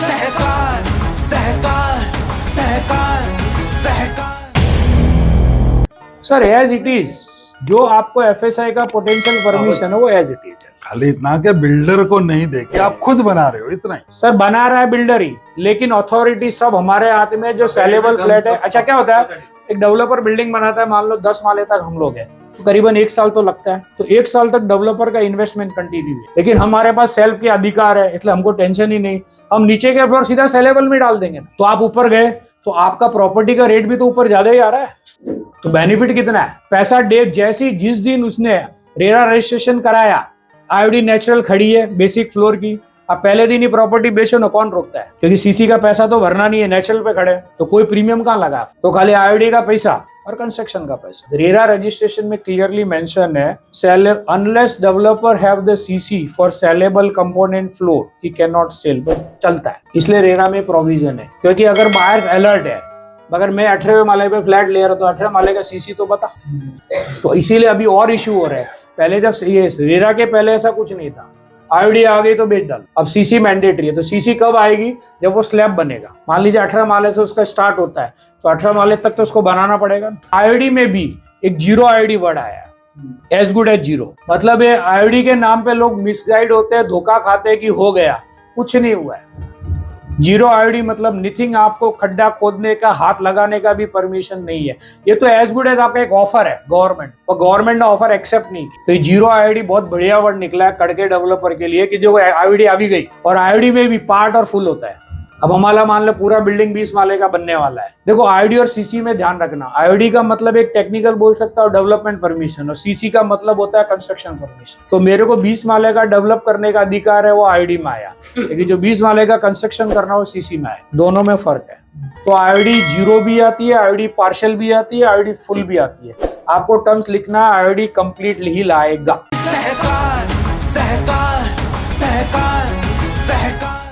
सहकार सहकार सहकार सहकार। सर एज इट इज जो आपको एफएसआई का पोटेंशियल परमिशन है वो एज इट इज है। खाली इतना कि बिल्डर को नहीं देके आप खुद बना रहे हो, इतना ही। सर बना रहा है बिल्डर ही, लेकिन अथॉरिटी सब हमारे हाथ में। जो सेलेबल फ्लैट है, अच्छा क्या होता है, एक डेवलपर बिल्डिंग बनाता है, मान लो 10 माले तक हम लोग हैं, तो करीबन 1 साल तो लगता है। तो 1 साल तक डेवलपर का इन्वेस्टमेंट कंटिन्यू है, लेकिन हमारे पास सेल्फ के अधिकार है, इसलिए हमको टेंशन ही नहीं। हम नीचे के फ्लोर सीधा सेलेबल में डाल देंगे। तो आप ऊपर गए तो आपका प्रॉपर्टी का रेट भी तो ऊपर ज्यादा ही आ रहा है। तो बेनिफिट कितना है, पैसा डे जैसी जिस दिन उसने रेरा रजिस्ट्रेशन कराया, आईओडी नेचुरल खड़ी है बेसिक फ्लोर की, आप पहले दिन ही प्रॉपर्टी बेचो ना, कौन रोकता है? क्योंकि सीसी का पैसा तो भरना नहीं है, नेचुरल पे खड़े, तो कोई प्रीमियम कहाँ लगा? तो खाली आईओडी का पैसा और कंस्ट्रक्शन का पैसा। रेरा रजिस्ट्रेशन में क्लियरली मेंशन है, unless developer have the CC for saleable component floor he can not sell, but चलता है। इसलिए रेरा में प्रोविजन है, क्योंकि अगर बायर्स अलर्ट है, अगर मैं 18वें माले पे फ्लैट ले रहा तो 18 माले का सीसी तो बता। तो इसीलिए अभी और इश्यू हो रहा है। पहले जब ये रेरा के पहले ऐसा कुछ नहीं था, आईओडी आ गई तो बेच डाल। अब सीसी मैंडेटरी है, तो सीसी कब आएगी? जब वो स्लैब बनेगा। मान लीजिए 18 माले से उसका स्टार्ट होता है, तो 18 माले तक तो उसको बनाना पड़ेगा। आईओडी में भी एक जीरो आईओडी वर्ड आया है, एज गुड एज जीरो। मतलब ये आईओडी के नाम पे लोग मिसगाइड होते हैं, धोखा खाते हैं कि हो गया, कुछ नहीं हुआ है। जीरो आईओडी मतलब निथिंग, आपको खड्डा खोदने का, हाथ लगाने का भी परमिशन नहीं है। ये तो एज गुड एज आपका एक ऑफर है गवर्नमेंट, और गवर्नमेंट ने ऑफर एक्सेप्ट नहीं की। तो ये जीरो आईओडी बहुत बढ़िया वर्ड निकला है कड़के डेवलपर के लिए, कि जो आईओडी आ भी गई, और आईओडी में भी पार्ट और फुल होता है। अब हमारा मान लो पूरा बिल्डिंग 20 माले का बनने वाला है। देखो आईओडी और सीसी में ध्यान रखना, आईओडी का मतलब एक टेक्निकल बोल सकता है और डेवलपमेंट परमिशन, और सीसी का मतलब होता है कंस्ट्रक्शन परमिशन। तो मेरे को 20 माले का डेवलप करने का अधिकार है, वो आईओडी में आया, लेकिन जो 20 माले का कंस्ट्रक्शन करना वो सीसी में आया। दोनों में फर्क है। तो आईओडी जीरो भी आती है, आईओडी पार्शियल भी आती है, आईओडी फुल भी आती है। आपको टर्म्स लिखना, आईओडी कंप्लीटली ही लाएगा। सहकार सहकार सहकार सहकार।